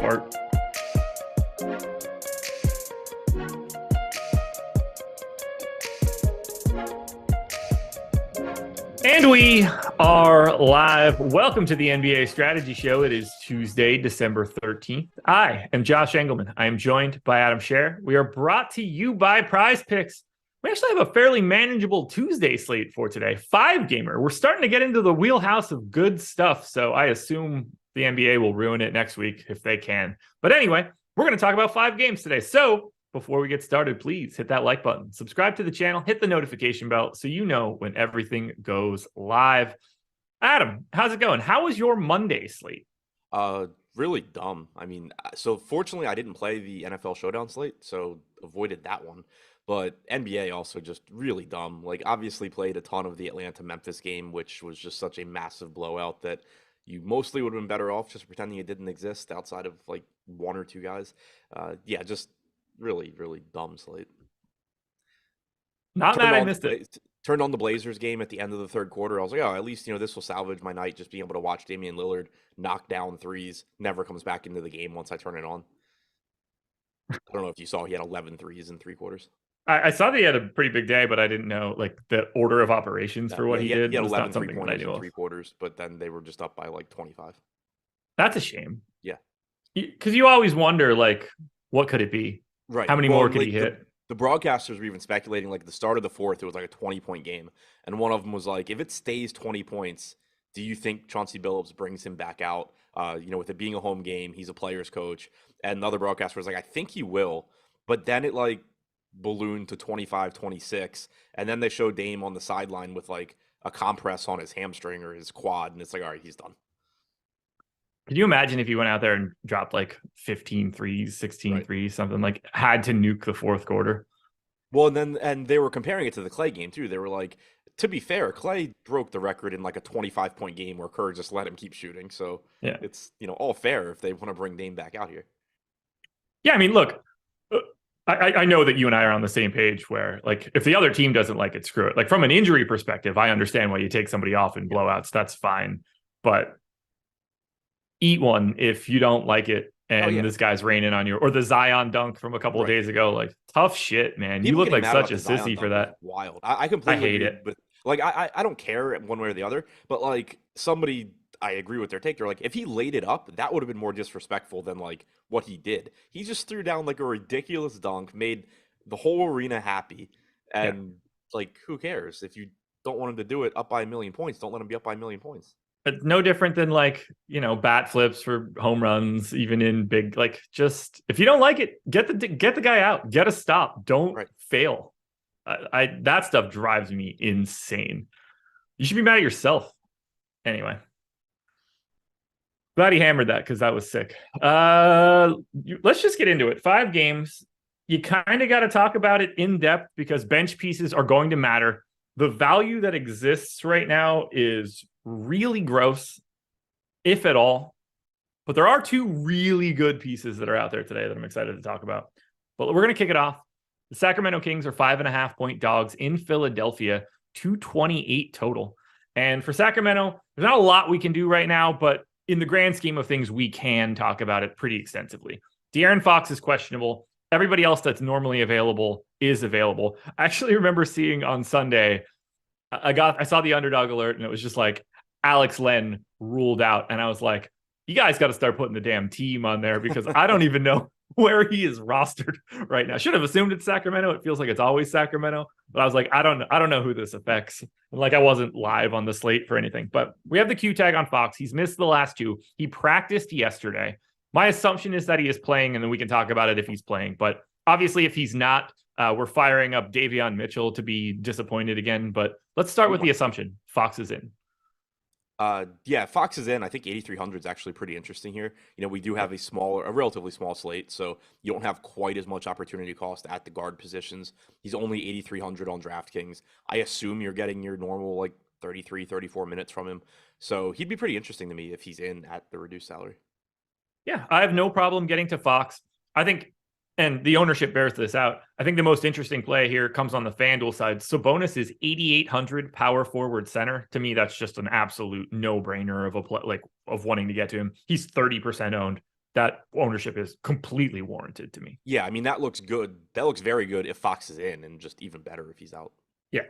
Fart. And we are live. Welcome to the NBA Strategy Show. It is Tuesday, December 13th. I am Josh Engleman. I am joined by Adam Scherer. We are brought to you by PrizePicks. We actually have a fairly manageable Tuesday slate for today. 5-gamer. We're starting to get into the wheelhouse of good stuff, so I assume the NBA will ruin it next week if they can. But anyway, we're going to talk about 5 games today. So before we get started, please hit that like button, subscribe to the channel, hit the notification bell so you know when everything goes live. Adam, how's it going? How was your Monday slate? Really dumb. I mean, so fortunately I didn't play the NFL Showdown slate, so avoided that one. But NBA also just really dumb. Like, obviously played a ton of the Atlanta-Memphis game, which was just such a massive blowout that you mostly would have been better off just pretending it didn't exist outside of like one or two guys. Yeah, just really, really dumb slate. Not mad I missed it. Turned on the Blazers game at the end of the third quarter. I was like, oh, at least, this will salvage my night, just being able to watch Damian Lillard knock down threes. Never comes back into the game once I turn it on. I don't know if you saw, he had 11 threes in 3 quarters. I saw that he had a pretty big day, but I didn't know like the order of operations for what he did. He had was 11 not something that I three-pointers knew in 3 quarters, but then they were just up by like 25. That's a shame. Yeah. Because you always wonder, like, what could it be? Right. How many more could he hit? The broadcasters were even speculating, like, at the start of the fourth, it was like a 20-point game. And one of them was like, if it stays 20 points, do you think Chauncey Billups brings him back out? With it being a home game, he's a player's coach. And another broadcaster was like, I think he will. but then it like ballooned to 25, 26, and then they show Dame on the sideline with like a compress on his hamstring or his quad, and it's like, all right, he's done. Could you imagine if he went out there and dropped like 15 threes, 16 Right. threes, something like had to nuke the fourth quarter? Well, and they were comparing it to the Clay game too. They were like, to be fair, Clay broke the record in like a 25-point game where Kerr just let him keep shooting. So Yeah. it's, all fair if they want to bring Dame back out here. Yeah. I mean, look, uh, I know that you and I are on the same page where, like, if the other team doesn't like it, screw it. Like, from an injury perspective, I understand why you take somebody off in blowouts. That's fine. But eat one if you don't like it Oh and yeah, this guy's raining on you. Or the Zion dunk from a couple of right. days ago. Like, tough shit, man. You People look getting like mad such about a the Zion sissy for dunk was that. wild. I I completely hate agree, it. but like I don't care one way or the other. But like somebody, I agree with their take. They're like, if he laid it up, that would have been more disrespectful than like what he did. He just threw down like a ridiculous dunk, made the whole arena happy, Yeah. and like who cares if you don't want him to do it up by a million points? Don't let him be up by a million points. But no different than, like, bat flips for home runs, even in big, like, just if you don't like it, get the guy out, get a stop. Don't Right. fail. I that stuff drives me insane. You should be mad at yourself. Anyway, glad he hammered that because that was sick. Let's just get into it. 5 games. You kind of got to talk about it in depth because bench pieces are going to matter. The value that exists right now is really gross, if at all. But there are 2 really good pieces that are out there today that I'm excited to talk about. But we're going to kick it off. The Sacramento Kings are 5.5-point dogs in Philadelphia, 228 total. And for Sacramento, there's not a lot we can do right now, but in the grand scheme of things, we can talk about it pretty extensively. De'Aaron Fox is questionable. Everybody else that's normally available is available. I actually remember seeing on Sunday, I saw the underdog alert, and it was just like Alex Len ruled out. And I was like, you guys got to start putting the damn team on there because I don't even know where he is rostered right now. Should have assumed it's Sacramento. It feels like it's always Sacramento, but I was like, I don't know who this affects. And like, I wasn't live on the slate for anything, but we have the Q tag on Fox. He's missed the last 2. He practiced yesterday. My assumption is that he is playing, and then we can talk about it if he's playing. But obviously, if he's not, we're firing up Davion Mitchell to be disappointed again. But let's start with the assumption Fox is in. Yeah, Fox is in. I think 8,300 is actually pretty interesting here. We do have a relatively small slate, so you don't have quite as much opportunity cost at the guard positions. He's only 8,300 on DraftKings. I assume you're getting your normal like 33, 34 minutes from him. So he'd be pretty interesting to me if he's in at the reduced salary. Yeah, I have no problem getting to Fox. I think, and the ownership bears this out, I think the most interesting play here comes on the FanDuel side. Sabonis is 8,800 power forward center. To me, that's just an absolute no-brainer of a play, like, of wanting to get to him. He's 30% owned. That ownership is completely warranted to me. Yeah, I mean, that looks good. That looks very good if Fox is in, and just even better if he's out. Yeah.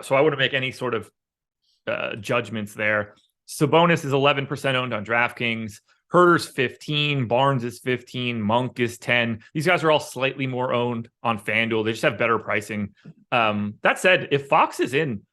So I wouldn't make any sort of judgments there. Sabonis is 11% owned on DraftKings. Herder's 15, Barnes is 15, Monk is 10. These guys are all slightly more owned on FanDuel. They just have better pricing. That said, if Fox is in,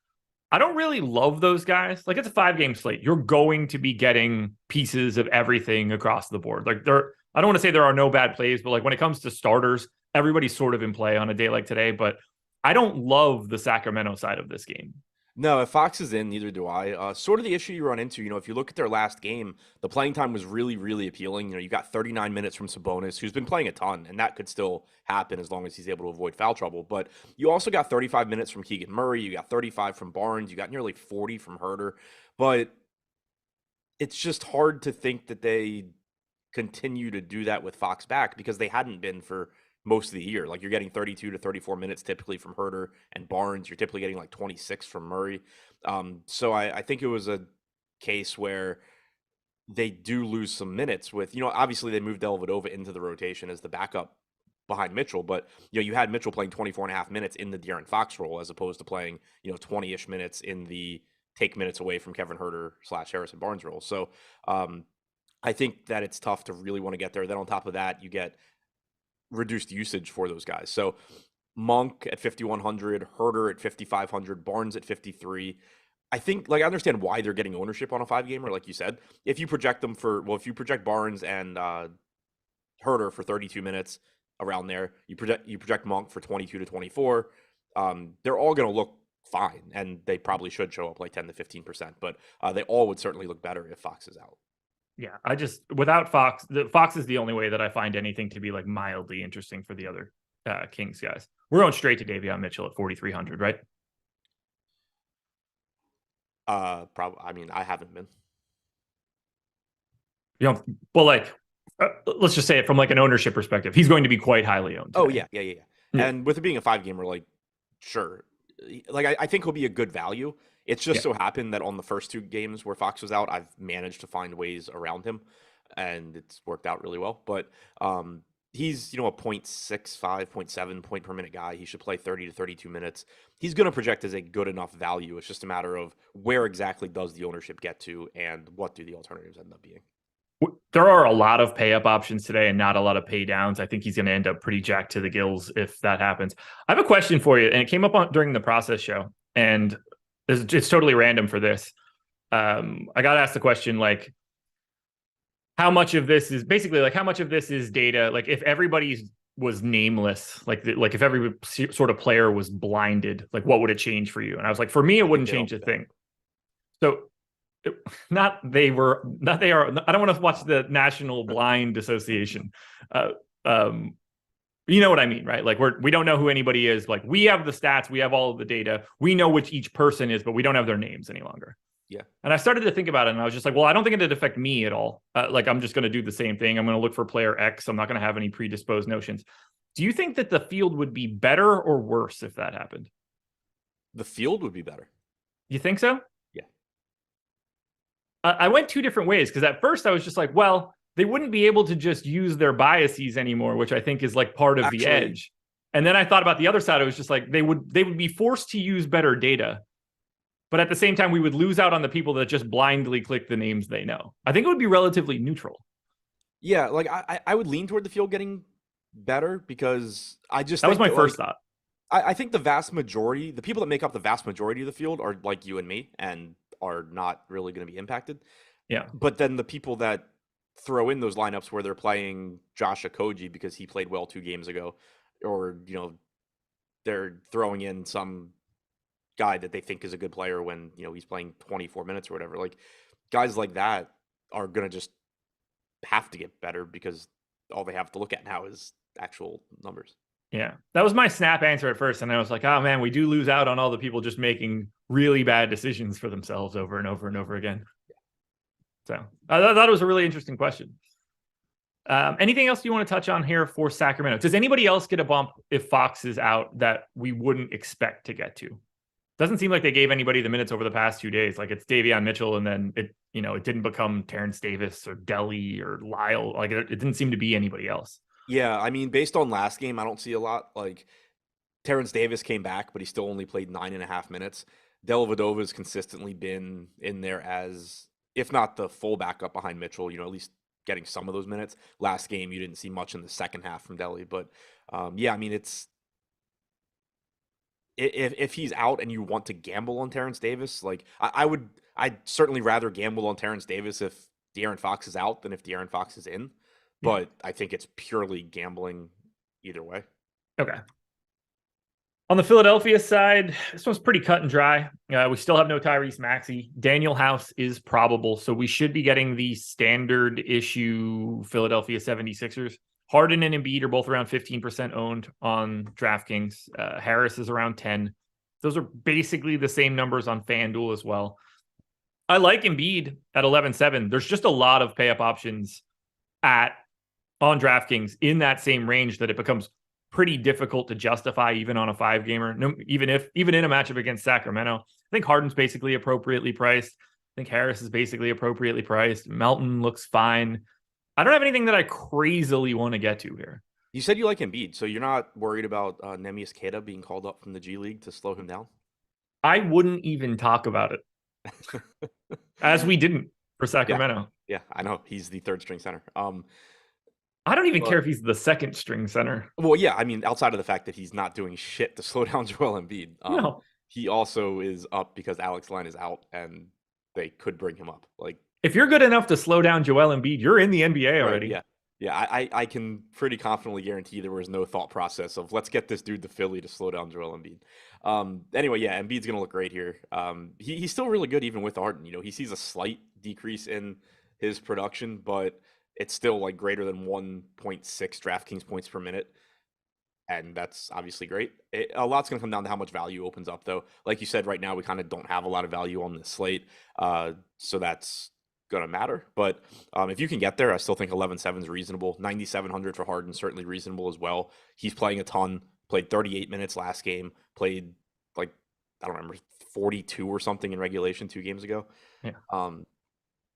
I don't really love those guys. Like, it's a 5-game slate. You're going to be getting pieces of everything across the board. Like, I don't want to say there are no bad plays, but like when it comes to starters, everybody's sort of in play on a day like today. But I don't love the Sacramento side of this game. No, if Fox is in, neither do I. Sort of the issue you run into, if you look at their last game, the playing time was really, really appealing. You got 39 minutes from Sabonis, who's been playing a ton, and that could still happen as long as he's able to avoid foul trouble. But you also got 35 minutes from Keegan Murray, you got 35 from Barnes, you got nearly 40 from Herder. But it's just hard to think that they continue to do that with Fox back because they hadn't been for most of the year. Like, you're getting 32 to 34 minutes typically from Herder and Barnes. You're typically getting like 26 from Murray. So I think it was a case where they do lose some minutes with, obviously they moved Dellavedova into the rotation as the backup behind Mitchell, but you had Mitchell playing 24 and a half minutes in the De'Aaron Fox role as opposed to playing 20-ish minutes in the take minutes away from Kevin Herder / Harrison Barnes role. So I think that it's tough to really want to get there. Then on top of that, you get reduced usage for those guys. So Monk at 5,100, Herder at 5,500, Barnes at 53. I think, like, I understand why they're getting ownership on a 5-gamer, like you said. If you project them if you project Barnes and Herder for 32 minutes, around there. You project Monk for 22 to 24. They're all going to look fine, and they probably should show up like 10 to 15%, but they all would certainly look better if Fox is out. Yeah, I just without Fox, Fox is the only way that I find anything to be like mildly interesting for the other Kings guys. We're going straight to Davion Mitchell at 4,300, right? Probably. I mean, I haven't been. You know, well, like let's just say it from like an ownership perspective, he's going to be quite highly owned. Oh yeah. And with it being a 5-gamer, like sure, like I think he'll be a good value. It's just so happened that on the first 2 games where Fox was out, I've managed to find ways around him, and it's worked out really well. But he's a 0.65, 0.7 point per minute guy. He should play 30 to 32 minutes. He's going to project as a good enough value. It's just a matter of where exactly does the ownership get to, and what do the alternatives end up being. There are a lot of pay up options today and not a lot of pay downs. I think he's going to end up pretty jacked to the gills if that happens. I have a question for you, and it came up during the process show, and it's totally random for this. I got asked the question, like, how much of this is basically like how much of this is data? Like if everybody was nameless, like if every sort of player was blinded, like what would it change for you? And I was like, for me, it wouldn't change a thing. So I don't want to watch the National Blind Association. You know what I mean, right? Like we don't know who anybody is. Like we have the stats, we have all of the data. We know which each person is, but we don't have their names any longer. Yeah. And I started to think about it, and I was just like, well, I don't think it'd affect me at all. Like I'm just going to do the same thing. I'm going to look for player X. I'm not going to have any predisposed notions. Do you think that the field would be better or worse if that happened? The field would be better. You think so? Yeah. I went 2 different ways, because at first I was just like, well, they wouldn't be able to just use their biases anymore, which I think is like part of the edge. And then I thought about the other side. I was just like, they would be forced to use better data. But at the same time, we would lose out on the people that just blindly click the names they know. I think it would be relatively neutral. Yeah, like I would lean toward the field getting better, because I just that was my first thought. I think the vast majority, the people that make up the vast majority of the field are like you and me and are not really going to be impacted. Yeah. But then the people that throw in those lineups where they're playing Josh Okogie because he played well 2 games ago, or they're throwing in some guy that they think is a good player when he's playing 24 minutes or whatever, like guys like that are gonna just have to get better, because all they have to look at now is actual numbers. Yeah, that was my snap answer at first, and I was like, oh man, we do lose out on all the people just making really bad decisions for themselves over and over and over again. So I thought it was a really interesting question. Anything else you want to touch on here for Sacramento? Does anybody else get a bump if Fox is out that we wouldn't expect to get to? Doesn't seem like they gave anybody the minutes over the past 2 days. Like it's Davion Mitchell, and then it didn't become Terrence Davis or Delly or Lyle. Like it didn't seem to be anybody else. Yeah, I mean, based on last game, I don't see a lot. Like Terrence Davis came back, but he still only played 9.5 minutes. Dellavedova's consistently been in there as, if not the full backup behind Mitchell, at least getting some of those minutes. Last game, you didn't see much in the second half from Delly, but yeah, I mean, it's. If he's out and you want to gamble on Terrence Davis, like I'd certainly rather gamble on Terrence Davis if De'Aaron Fox is out than if De'Aaron Fox is in. But I think it's purely gambling either way. Okay. On the Philadelphia side, this one's pretty cut and dry. We still have no Tyrese Maxey. Daniel House is probable, so we should be getting the standard issue Philadelphia 76ers. Harden and Embiid are both around 15% owned on DraftKings. Harris is around 10. Those are basically the same numbers on FanDuel as well. I like Embiid at 11.7. There's just a lot of pay up options on DraftKings in that same range that it becomes pretty difficult to justify even on a 5-gamer. No, even in a matchup against Sacramento. I think Harden's basically appropriately priced. I think Harris is basically appropriately priced. Melton looks fine. I don't have anything that I crazily want to get to here. You said you like Embiid, so you're not worried about Neemias Queta being called up from the G League to slow him down? I wouldn't even talk about it. As we didn't for Sacramento. Yeah, I know. He's the 3rd string center. I don't even care if he's the 2nd string center. Well, yeah, I mean, outside of the fact that he's not doing shit to slow down Joel Embiid. No. He also is up because Alex Len is out, and they could bring him up. Like, if you're good enough to slow down Joel Embiid, you're in the NBA already. Right, yeah. Yeah, I can pretty confidently guarantee there was no thought process of let's get this dude to Philly to slow down Joel Embiid. Anyway, yeah, Embiid's gonna look great here. He's still really good even with Harden. He sees a slight decrease in his production, but it's still like greater than 1.6 DraftKings points per minute, and that's obviously great. A lot's going to come down to how much value opens up, though. Like you said, right now we kind of don't have a lot of value on this slate, so that's going to matter. But if you can get there, I still think 11.7 is reasonable. 9,700 for Harden certainly reasonable as well. He's playing a ton. Played 38 minutes last game. Played like I don't remember 42 or something in regulation 2 games ago. Yeah.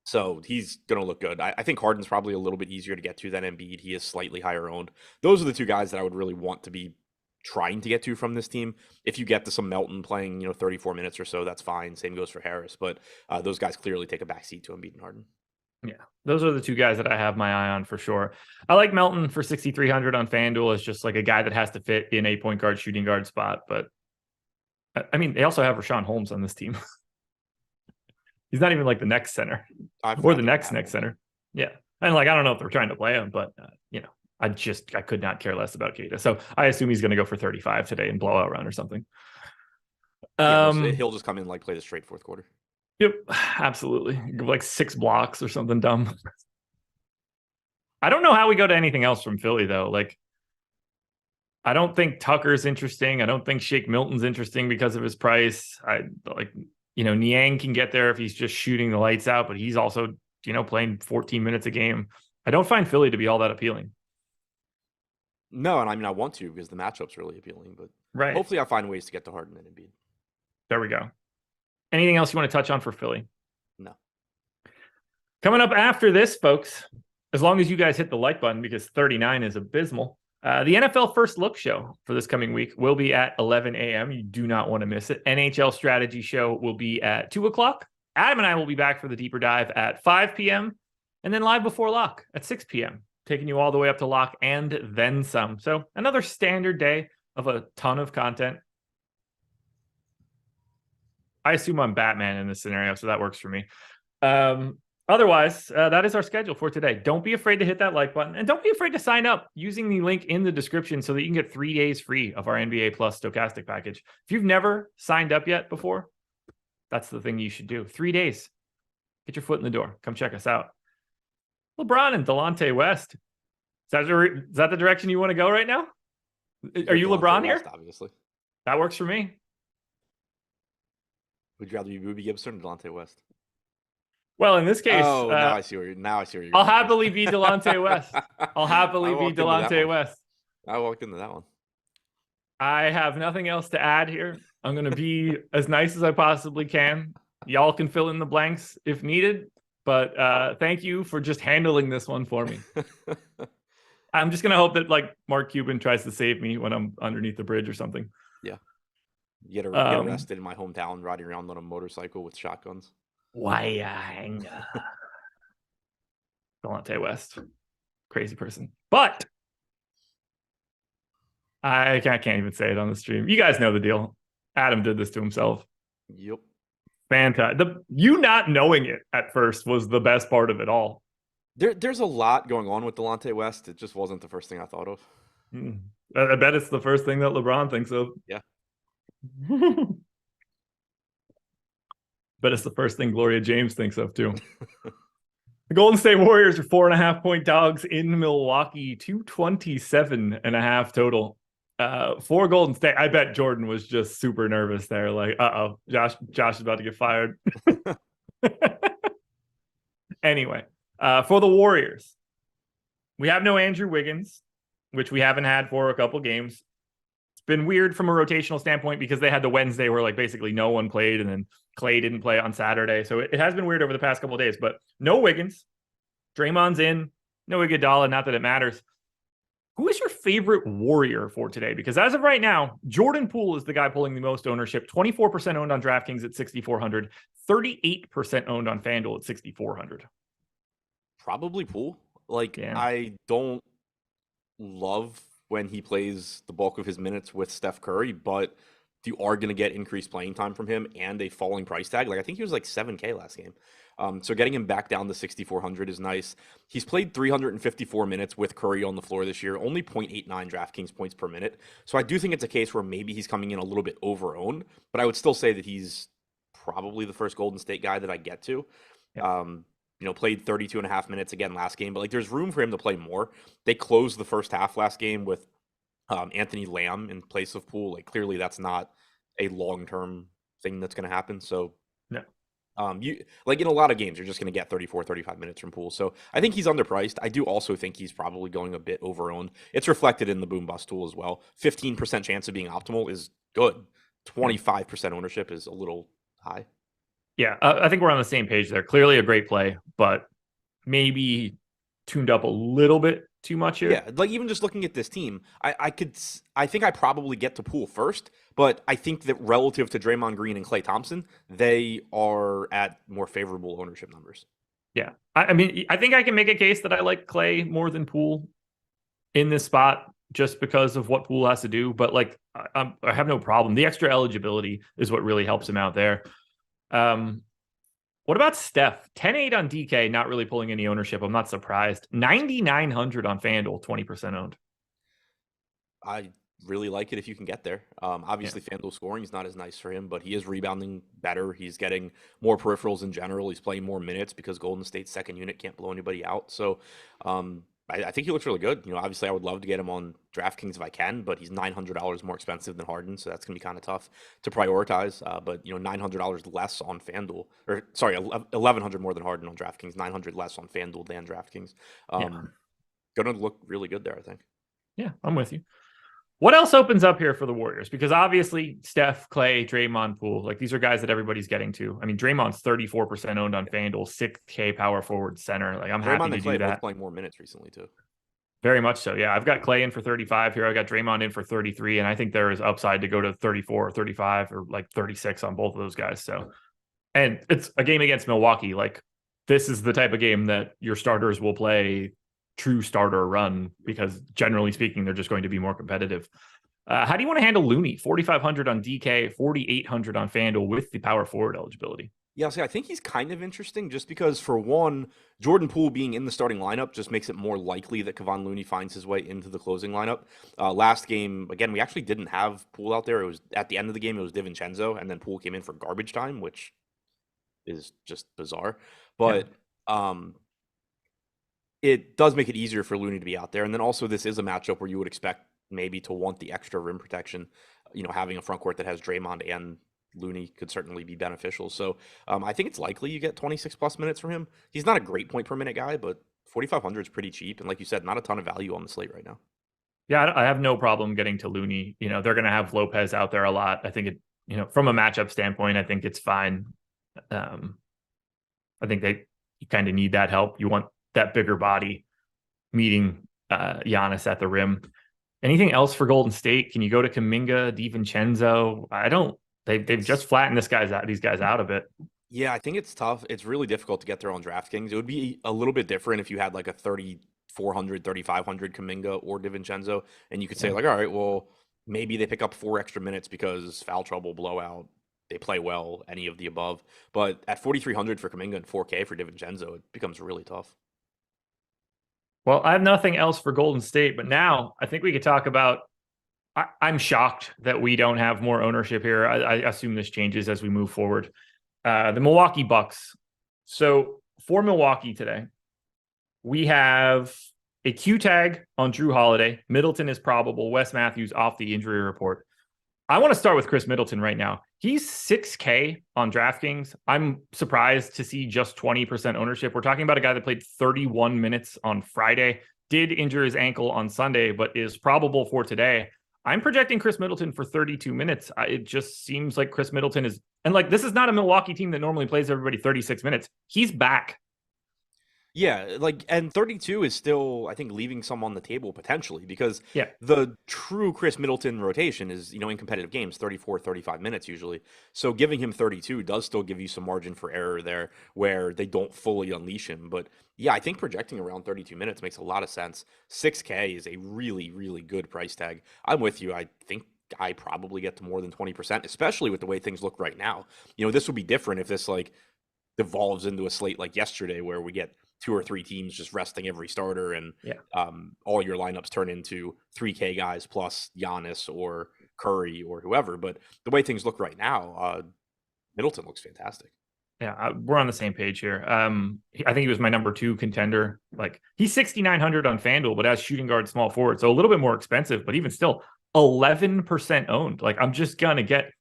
So he's going to look good. I think Harden's probably a little bit easier to get to than Embiid. He is slightly higher owned. Those are the two guys that I would really want to be trying to get to from this team. If you get to some Melton playing, 34 minutes or so, that's fine. Same goes for Harris. But those guys clearly take a backseat to Embiid and Harden. Yeah, those are the two guys that I have my eye on for sure. I like Melton for 6,300 on FanDuel as just like a guy that has to fit in a point guard, shooting guard spot. But I mean, they also have Rashawn Holmes on this team. He's not even like the next center or the next center. Yeah. And like, I don't know if they're trying to play him, but I could not care less about Keita. So I assume he's going to go for 35 today and blowout run or something. Yeah, he'll just come in like play the straight fourth quarter. Yep, absolutely. Like 6 blocks or something dumb. I don't know how we go to anything else from Philly though. Like, I don't think Tucker's interesting. I don't think Shake Milton's interesting because of his price. Niang can get there if he's just shooting the lights out, but he's also, playing 14 minutes a game. I don't find Philly to be all that appealing. No, and I mean, I want to because the matchup's really appealing, but right. Hopefully I find ways to get to Harden and Embiid. There we go. Anything else you want to touch on for Philly? No. Coming up after this, folks, as long as you guys hit the like button because 39 is abysmal, the NFL First Look show for this coming week will be at 11 a.m. You do not want to miss it. NHL Strategy show will be at 2 o'clock. Adam and I will be back for the deeper dive at 5 p.m. and then live before lock at 6 p.m., taking you all the way up to lock and then some. So another standard day of a ton of content. I assume I'm Batman in this scenario, so that works for me. Otherwise, that is our schedule for today. Don't be afraid to hit that like button, and don't be afraid to sign up using the link in the description so that you can get 3 days free of our NBA Plus Stokastic package. If you've never signed up yet before, that's the thing you should do. 3 days. Get your foot in the door. Come check us out. LeBron and Delonte West. Is that the direction you want to go right now? Are you LeBron here? Obviously. That works for me. Would you rather be Ruby Gibson or Delonte West? Well, in this case, now I see where you're. I'll happily be Delonte West. I'll happily be Delonte West. I walked into that one. I have nothing else to add here. I'm going to be as nice as I possibly can. Y'all can fill in the blanks if needed, but thank you for just handling this one for me. I'm just going to hope that like Mark Cuban tries to save me when I'm underneath the bridge or something. Yeah. You get arrested in my hometown riding around on a motorcycle with shotguns. Why? Delonte West. Crazy person. But I can't even say it on the stream. You guys know the deal. Adam did this to himself. Yep. Fantastic. You not knowing it at first was the best part of it all. There's a lot going on with Delonte West. It just wasn't the first thing I thought of. I bet it's the first thing that LeBron thinks of. Yeah. But it's the first thing Gloria James thinks of too. The Golden State Warriors are 4.5-point dogs in Milwaukee, 227.5 total. For Golden State, I bet Jordan was just super nervous there. Like, Josh is about to get fired. Anyway, for the Warriors, we have no Andrew Wiggins, which we haven't had for a couple games. It's been weird from a rotational standpoint because they had the Wednesday where like basically no one played, and then Clay didn't play on Saturday. So it has been weird over the past couple of days, but no Wiggins. Draymond's in. No Iguodala, not that it matters. Who is your favorite Warrior for today? Because as of right now, Jordan Poole is the guy pulling the most ownership. 24% owned on DraftKings at 6,400. 38% owned on FanDuel at 6,400. Probably Poole. I don't love when he plays the bulk of his minutes with Steph Curry, but you are going to get increased playing time from him and a falling price tag. Like I think he was like 7K last game. So getting him back down to 6,400 is nice. He's played 354 minutes with Curry on the floor this year, only 0.89 DraftKings points per minute. So I do think it's a case where maybe he's coming in a little bit over-owned, but I would still say that he's probably the first Golden State guy that I get to. Yeah. Played 32 and a half minutes again last game, but like there's room for him to play more. They closed the first half last game with Anthony Lamb in place of Poole. Like clearly that's not a long-term thing that's going to happen. So No. you like in a lot of games, you're just going to get 34, 35 minutes from Poole. So I think he's underpriced. I do also think he's probably going a bit over-owned. It's reflected in the boom bust tool as well. 15% chance of being optimal is good. 25% ownership is a little high. Yeah, I think we're on the same page there. Clearly a great play, but maybe tuned up a little bit too much here. Yeah, like even just looking at this team, I think I probably get to Poole first, but I think that relative to Draymond Green and Klay Thompson, they are at more favorable ownership numbers. Yeah, I mean, I think I can make a case that I like Klay more than Poole in this spot just because of what Poole has to do. But like, I have no problem. The extra eligibility is what really helps him out there. What about Steph? 10-8 on DK, not really pulling any ownership. I'm not surprised. 9,900 on FanDuel, 20% owned. I really like it if you can get there. Obviously, FanDuel scoring is not as nice for him, but he is rebounding better. He's getting more peripherals in general. He's playing more minutes because Golden State's second unit can't blow anybody out. So I think he looks really good. Obviously, I would love to get him on DraftKings if I can, but he's $900 more expensive than Harden, so that's going to be kind of tough to prioritize. But $900 less on FanDuel, or sorry, $1,100 more than Harden on DraftKings, $900 less on FanDuel than DraftKings. Going to look really good there, I think. Yeah, I'm with you. What else opens up here for the Warriors? Because obviously Steph, Klay, Draymond, Poole, like these are guys that everybody's getting to. I mean, Draymond's 34% owned on FanDuel, 6K power forward center. Like I'm happy to do that. Both playing more minutes recently too. Very much so. Yeah, I've got Klay in for 35 here. I got Draymond in for 33, and I think there is upside to go to 34 or 35 or like 36 on both of those guys. So, and it's a game against Milwaukee. Like this is the type of game that your starters will play true starter run because generally speaking, they're just going to be more competitive. How do you want to handle Looney? 4,500 on DK, 4,800 on FanDuel with the power forward eligibility. Yeah, see, I think he's kind of interesting just because, for one, Jordan Poole being in the starting lineup just makes it more likely that Kevon Looney finds his way into the closing lineup. Last game, again, we actually didn't have Poole out there. It was at the end of the game, it was DiVincenzo, and then Poole came in for garbage time, which is just bizarre. But it does make it easier for Looney to be out there. And then also this is a matchup where you would expect maybe to want the extra rim protection. Having a front court that has Draymond and Looney could certainly be beneficial. So I think it's likely you get 26 plus minutes from him. He's not a great point per minute guy, but 4,500 is pretty cheap. And like you said, not a ton of value on the slate right now. Yeah, I have no problem getting to Looney. They're going to have Lopez out there a lot. I think from a matchup standpoint, I think it's fine. I think you kind of need that help. You want that bigger body meeting Giannis at the rim. Anything else for Golden State? Can you go to Kuminga, DiVincenzo? I don't. They've just flattened these guys out a bit. Yeah, I think it's tough. It's really difficult to get there on DraftKings. It would be a little bit different if you had like a 3,400, 3,500 Kuminga or DiVincenzo, and you could say like, all right, well, maybe they pick up 4 extra minutes because foul trouble, blowout, they play well, any of the above. But at 4,300 for Kuminga and 4K for DiVincenzo, it becomes really tough. Well, I have nothing else for Golden State, but now I think we could talk about. I'm shocked that we don't have more ownership here. I assume this changes as we move forward. The Milwaukee Bucks. So for Milwaukee today, we have a Q tag on Drew Holiday. Middleton is probable. Wes Matthews off the injury report. I want to start with Chris Middleton right now. He's 6K on DraftKings. I'm surprised to see just 20% ownership. We're talking about a guy that played 31 minutes on Friday, did injure his ankle on Sunday, but is probable for today. I'm projecting Chris Middleton for 32 minutes. It just seems like Chris Middleton is, and like this is not a Milwaukee team that normally plays everybody 36 minutes. He's back. Yeah, and 32 is still, I think, leaving some on the table potentially because the true Chris Middleton rotation is, in competitive games, 34, 35 minutes usually. So giving him 32 does still give you some margin for error there where they don't fully unleash him. But yeah, I think projecting around 32 minutes makes a lot of sense. 6K is a really, really good price tag. I'm with you. I think guy probably get to more than 20%, especially with the way things look right now. This would be different if this like devolves into a slate like yesterday where we get 2 or 3 teams just resting every starter and Yeah. all your lineups turn into 3K guys plus Giannis or Curry or whoever. But the way things look right now, Middleton looks fantastic. Yeah, we're on the same page here. I think he was my number 2 contender. Like he's 6,900 on FanDuel, but as shooting guard, small forward, so a little bit more expensive, but even still, 11% owned. Like I'm just gonna get,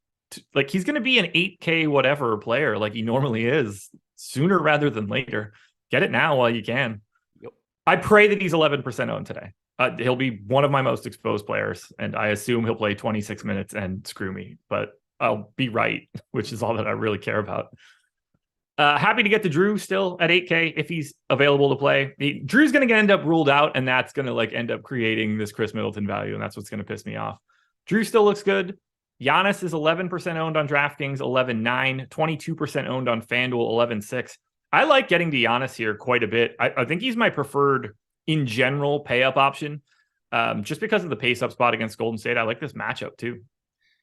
like he's gonna be an 8K whatever player, like he normally is, sooner rather than later. Get it now while you can. Yep. I pray that he's 11% owned today. He'll be one of my most exposed players, and I assume he'll play 26 minutes and screw me, but I'll be right, which is all that I really care about. Happy to get to Drew still at 8K if he's available to play. Drew's going to end up ruled out, and that's going to like end up creating this Chris Middleton value, and that's what's going to piss me off. Drew still looks good. Giannis is 11% owned on DraftKings, 11.9, 22% owned on FanDuel, 11.6. I like getting to Giannis here quite a bit. I think he's my preferred in general pay up option, just because of the pace up spot against Golden State. I like this matchup too.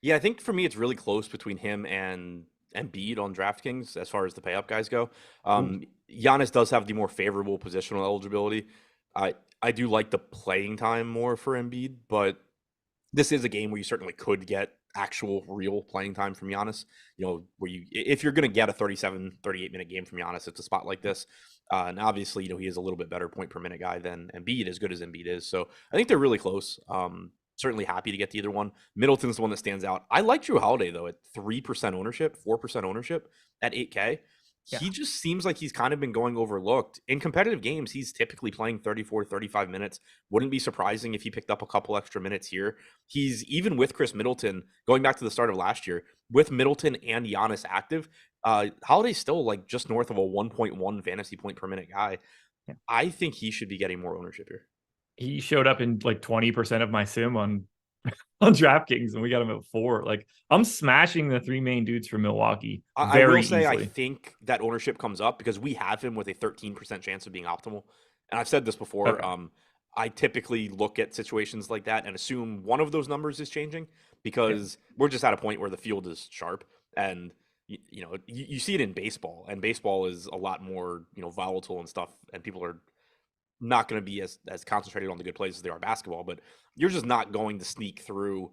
Yeah, I think for me it's really close between him and Embiid on DraftKings as far as the pay up guys go. Giannis does have the more favorable positional eligibility. I do like the playing time more for Embiid, but this is a game where you certainly could get actual real playing time from Giannis. Where if you're going to get a 37, 38-minute game from Giannis, it's a spot like this. And obviously, he is a little bit better point per minute guy than Embiid, as good as Embiid is. So I think they're really close. Certainly happy to get to either one. Middleton's the one that stands out. I like Drew Holiday, though, at 3% ownership, 4% ownership at 8K. Yeah. He just seems like he's kind of been going overlooked. In competitive games, he's typically playing 34, 35 minutes. Wouldn't be surprising if he picked up a couple extra minutes here. He's, even with Chris Middleton, going back to the start of last year, with Middleton and Giannis active, Holiday's still like just north of a 1.1 fantasy point per minute guy. Yeah. I think he should be getting more ownership here. He showed up in like 20% of my sim on DraftKings, and we got him at 4. Like I'm smashing the 3 main dudes from Milwaukee. I will say easily. I think that ownership comes up because we have him with a 13% chance of being optimal. And I've said this before. Okay. I typically look at situations like that and assume one of those numbers is changing because we're just at a point where the field is sharp. And you see it in baseball, and baseball is a lot more volatile and stuff, and people are not going to be as concentrated on the good plays as they are basketball. But you're just not going to sneak through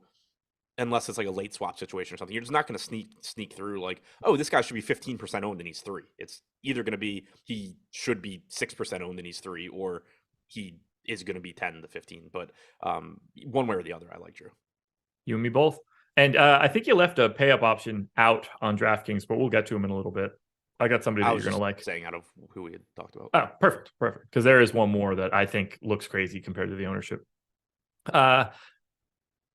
unless it's like a late swap situation or something. You're just not going to sneak through like, oh, this guy should be 15% owned and he's 3. It's either going to be he should be 6% owned and he's 3, or he is going to be 10 to 15. But one way or the other, I like Drew. You and me both. And I think you left a pay up option out on DraftKings, but we'll get to him in a little bit. I got somebody that you're going to like. Saying out of who we had talked about. Oh, perfect. Because there is one more that I think looks crazy compared to the ownership. Pat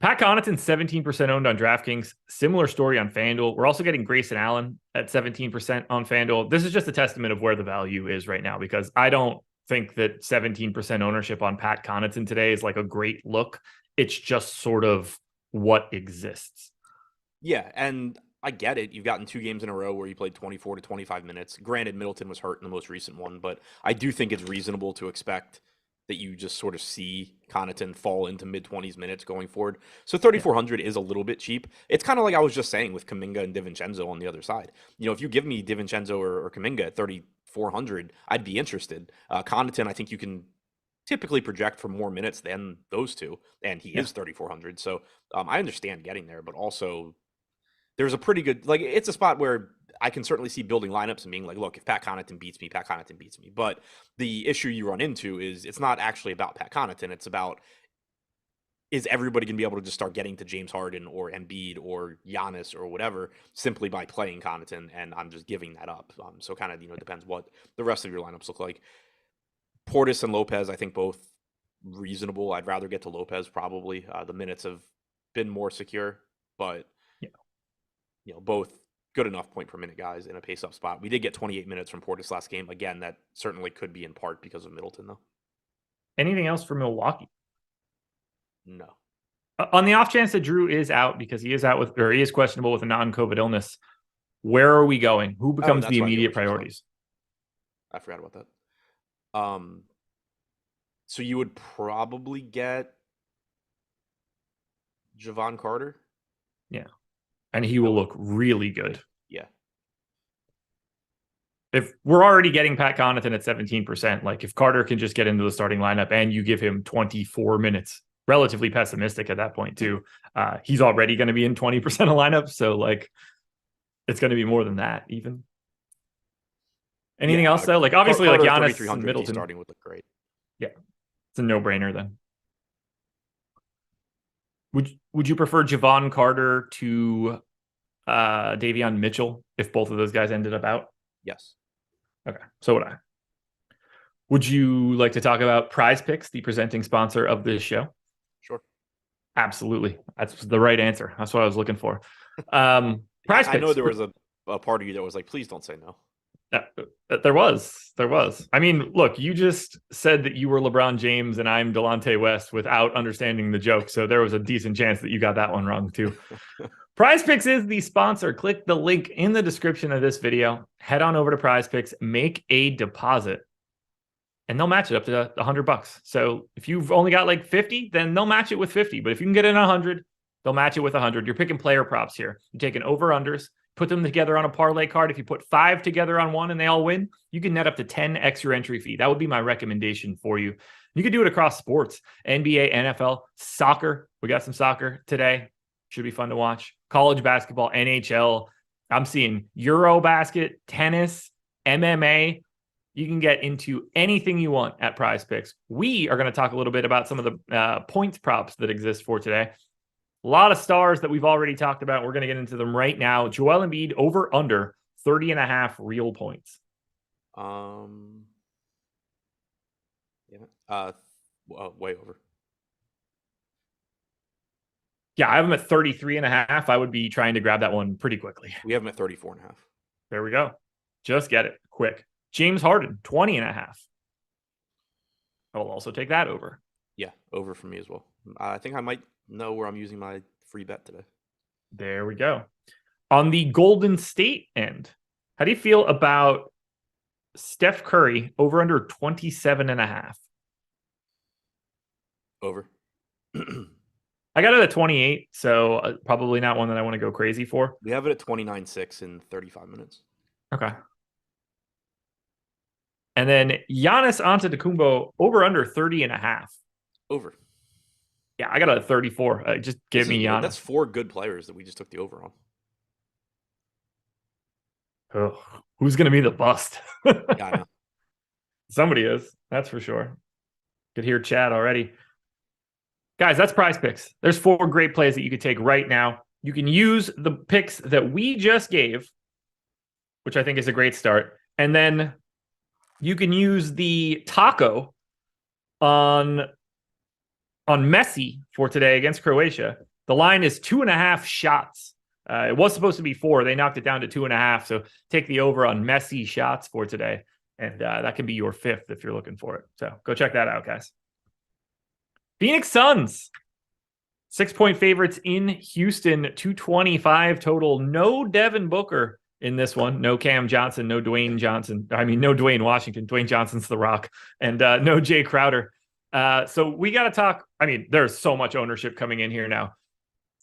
Connaughton, 17% owned on DraftKings. Similar story on FanDuel. We're also getting Grayson Allen at 17% on FanDuel. This is just a testament of where the value is right now, because I don't think that 17% ownership on Pat Connaughton today is like a great look. It's just sort of what exists. Yeah, and I get it. You've gotten 2 games in a row where you played 24 to 25 minutes. Granted, Middleton was hurt in the most recent one, but I do think it's reasonable to expect that you just sort of see Connaughton fall into mid-20s minutes going forward. So 3,400 is a little bit cheap. It's kind of like I was just saying with Kuminga and DiVincenzo on the other side. If you give me DiVincenzo or Kuminga at 3,400, I'd be interested. Connaughton, I think you can typically project for more minutes than those two, and he is 3,400. So I understand getting there, but also there's a pretty good, like, it's a spot where I can certainly see building lineups and being like, look, if Pat Connaughton beats me, Pat Connaughton beats me. But the issue you run into is it's not actually about Pat Connaughton. It's about, is everybody going to be able to just start getting to James Harden or Embiid or Giannis or whatever simply by playing Connaughton? And I'm just giving that up. So kind of, depends what the rest of your lineups look like. Portis and Lopez, I think both reasonable. I'd rather get to Lopez probably. The minutes have been more secure, but both good enough point per minute guys in a pace up spot. We did get 28 minutes from Portis last game. Again, that certainly could be in part because of Middleton, though. Anything else for Milwaukee? No. On the off chance that Drew is out because he is questionable with a non-COVID illness, where are we going? Who becomes the immediate priorities? I forgot about that. So you would probably get Javon Carter Yeah. And he will look really good. Yeah. If we're already getting Pat Connaughton at 17%, like if Carter can just get into the starting lineup and you give him 24 minutes, relatively pessimistic at that point too, he's already going to be in 20% of lineups. So like it's going to be more than that even. Anything else though? Like obviously like Giannis and Middleton starting would look great. Yeah. It's a no-brainer then. Would you prefer Javon Carter to Davion Mitchell if both of those guys ended up out? Yes. Okay, so would I. Would you like to talk about PrizePicks, the presenting sponsor of this show? Sure. Absolutely. That's the right answer. That's what I was looking for. PrizePicks. I know there was a part of you that was like, please don't say no. There was. I mean, look, you just said that you were LeBron James and I'm Delonte West without understanding the joke. So there was a decent chance that you got that one wrong too. PrizePicks is the sponsor. Click the link in the description of this video. Head on over to PrizePicks, make a deposit, and they'll match it up to $100. So if you've only got like 50, then they'll match it with 50. But if you can get in 100, they'll match it with 100. You're picking player props here. You're taking over-unders, put them together on a parlay card. If you put 5 together on one and they all win, you can net up to 10 extra entry fee. That would be my recommendation for you. You can do it across sports, NBA, NFL, soccer. We got some soccer today. Should be fun to watch. College basketball, NHL. I'm seeing Eurobasket, tennis, MMA. You can get into anything you want at PrizePicks. We are going to talk a little bit about some of the points props that exist for today. A lot of stars that we've already talked about. We're going to get into them right now. Joel Embiid over under 30.5 real points. Way over. Yeah, I have him at 33.5. I would be trying to grab that one pretty quickly. We have him at 34.5. There we go. Just get it quick. James Harden, 20.5. I will also take that over. Yeah, over for me as well. I think I might know where I'm using my free bet today. There we go. On the Golden State end, how do you feel about Steph Curry over under 27.5? Over. I got it at 28, so probably not one that I want to go crazy for. We have it at 29.6 in 35 minutes. Okay. And then Giannis Antetokounmpo over under 30.5. Over. Yeah, I got it at 34. Just give me Giannis. That's 4 good players that we just took the over on. Oh, who's going to be the bust? Yeah, I know. Somebody is. That's for sure. Could hear Chad already. Guys, that's PrizePicks. There's 4 great plays that you could take right now. You can use the picks that we just gave, which I think is a great start. And then you can use the taco on Messi for today against Croatia. The line is 2.5 shots. It was supposed to be 4. They knocked it down to 2.5. So take the over on Messi shots for today. And that can be your 5th if you're looking for it. So go check that out, guys. Phoenix Suns, 6-point favorites in Houston, 225 total. No Devin Booker in this one. No Cam Johnson, no Dwayne Johnson. I mean, no Dwayne Washington. Dwayne Johnson's the Rock. And no Jay Crowder. So we got to talk. I mean, there's so much ownership coming in here now.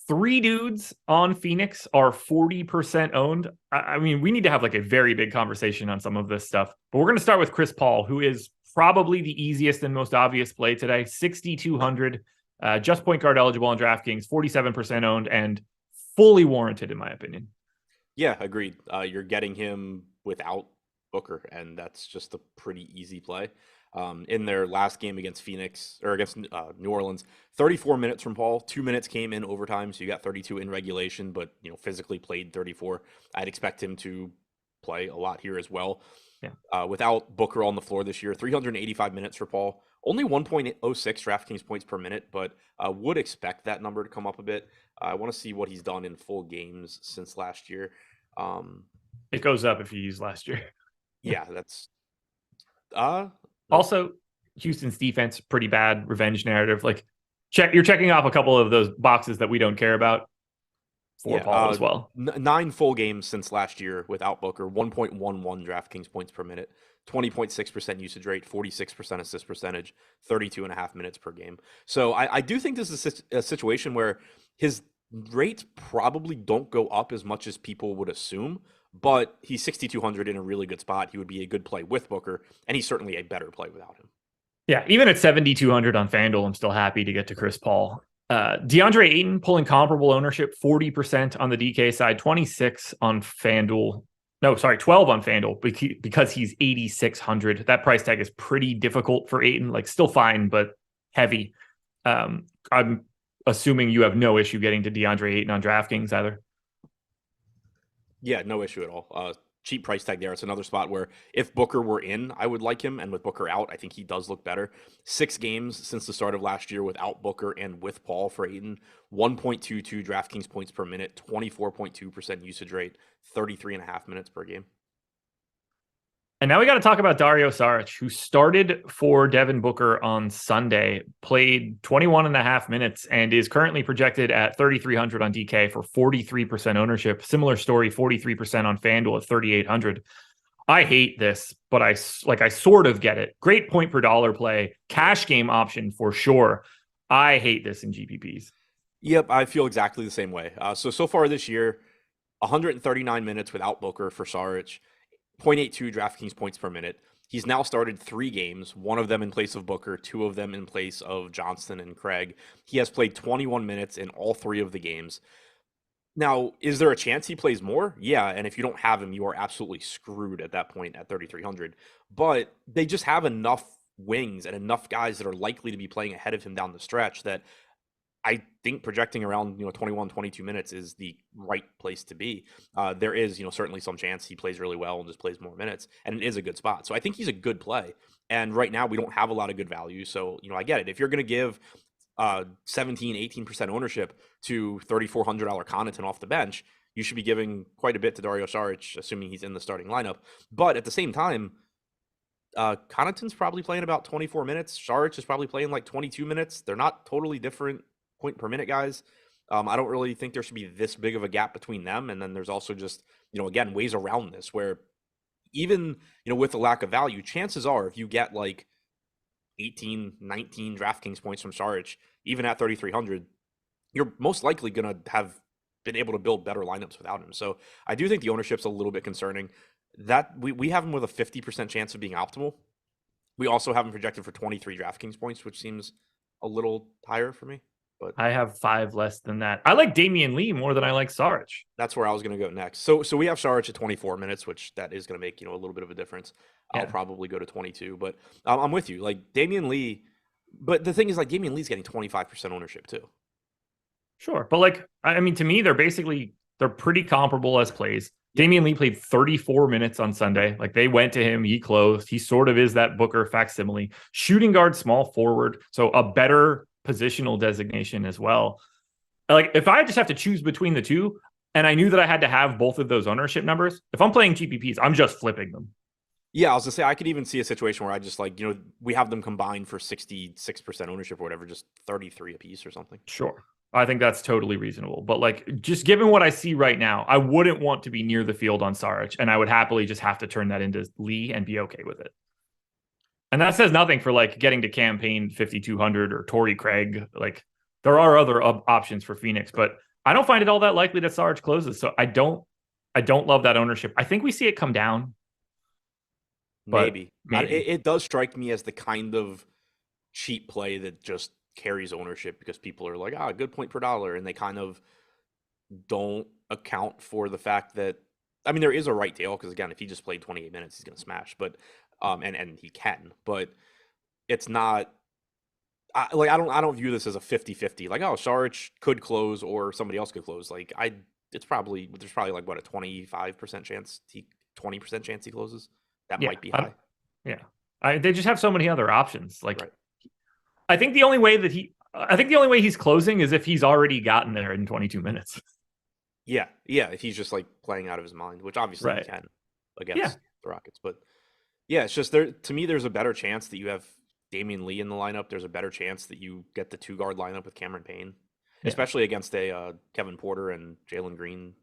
3 dudes on Phoenix are 40% owned. I mean, we need to have like a very big conversation on some of this stuff. But we're going to start with Chris Paul, who is probably the easiest and most obvious play today. 6,200, just point guard eligible on DraftKings, 47% owned, and fully warranted, in my opinion. Yeah, agreed. You're getting him without Booker, and that's just a pretty easy play. In their last game against Phoenix or against New Orleans, 34 minutes from Paul, 2 minutes came in overtime. So you got 32 in regulation, but physically played 34. I'd expect him to play a lot here as well. Yeah. Without Booker on the floor this year, 385 minutes for Paul, only 1.06 DraftKings points per minute, but would expect that number to come up a bit. I want to see what he's done in full games since last year. It goes up if you use last year. Yeah, that's also Houston's defense, pretty bad. Revenge narrative. Like you're checking off a couple of those boxes that we don't care about for Paul as well. 9 full games since last year without Booker, 1.11 DraftKings points per minute, 20.6% usage rate, 46% assist percentage, 32.5 minutes per game. So I do think this is a situation where his rates probably don't go up as much as people would assume, but he's 6,200 in a really good spot. He would be a good play with Booker, and he's certainly a better play without him. Yeah, even at 7,200 on FanDuel, I'm still happy to get to Chris Paul. DeAndre Ayton pulling comparable ownership, 40% on the DK side, 26 on FanDuel. No, sorry, 12 on FanDuel because he's 8,600. That price tag is pretty difficult for Ayton, like still fine, but heavy. I'm assuming you have no issue getting to DeAndre Ayton on DraftKings either. Yeah, no issue at all. Cheap price tag there. It's another spot where if Booker were in, I would like him. And with Booker out, I think he does look better. 6 games since the start of last year without Booker and with Paul for Ayton. 1.22 DraftKings points per minute, 24.2% usage rate, 33.5 minutes per game. And now we got to talk about Dario Saric, who started for Devin Booker on Sunday, played 21 and a half minutes, and is currently projected at 3,300 on DK for 43% ownership. Similar story, 43% on FanDuel at 3,800. I hate this, but I sort of get it. Great point per dollar play, cash game option for sure. I hate this in GPPs. Yep, I feel exactly the same way. So far this year, 139 minutes without Booker for Saric. 0.82 DraftKings points per minute. He's now started 3 games, one of them in place of Booker, 2 of them in place of Johnston and Craig. He has played 21 minutes in all 3 of the games. Now, is there a chance he plays more? Yeah, and if you don't have him, you are absolutely screwed at that point at 3,300. But they just have enough wings and enough guys that are likely to be playing ahead of him down the stretch that I think projecting around 21, 22 minutes is the right place to be. There is certainly some chance he plays really well and just plays more minutes, and it is a good spot. So I think he's a good play. And right now we don't have a lot of good value. So I get it. If you're going to give 17, 18% connaughtership to $3,400 Connaughton off the bench, you should be giving quite a bit to Dario Saric, assuming he's in the starting lineup. But at the same time, Connaughton's probably playing about 24 minutes. Saric is probably playing like 22 minutes. They're not totally different point per minute guys. I don't really think there should be this big of a gap between them. And then there's also just, again, ways around this where even, with the lack of value, chances are if you get like 18, 19 DraftKings points from Saric, even at 3,300, you're most likely going to have been able to build better lineups without him. So I do think the ownership's a little bit concerning. That we have him with a 50% chance of being optimal. We also have him projected for 23 DraftKings points, which seems a little higher for me. But I have 5 less than that. I like Damian Lee more than I like Saric. That's where I was going to go next. So we have Saric at 24 minutes, which that is going to make a little bit of a difference. Yeah. I'll probably go to 22, but I'm with you. Like Damian Lee, but the thing is, like Damian Lee's getting 25% ownership too. Sure, but to me, they're pretty comparable as plays. Damian Lee played 34 minutes on Sunday. Like they went to him, he closed. He sort of is that Booker facsimile. Shooting guard, small forward, so a better positional designation as well. Like if I just have to choose between the two, and I knew that I had to have both of those ownership numbers, if I'm playing GPPs, I'm just flipping them. Yeah, I was gonna say I could even see a situation where I just we have them combined for 66% ownership or whatever, just 33 apiece or something. Sure. I think that's totally reasonable. But just given what I see right now, I wouldn't want to be near the field on Saric, and I would happily just have to turn that into Lee and be okay with it. And that says nothing for getting to campaign 5,200 or Torrey Craig. There are other options for Phoenix, but I don't find it all that likely that Saric closes. So I don't love that ownership. I think we see it come down. Maybe. It does strike me as the kind of cheap play that just carries ownership because people are like, good point per dollar. And they kind of don't account for the fact that, there is a right tail because, again, if he just played 28 minutes, he's going to smash. But and he can, but it's not. I don't view this as a 50-50. Saric could close or somebody else could close. There's probably a 25% chance 20% chance he closes. That might be high. They just have so many other options. Right. I think the only way he's closing is if he's already gotten there in 22 minutes. Yeah. If he's just playing out of his mind, which obviously he can against the Rockets, but. Yeah, it's just to me, there's a better chance that you have Damian Lee in the lineup. There's a better chance that you get the 2-guard lineup with Cameron Payne, especially against a Kevin Porter and Jalen Green.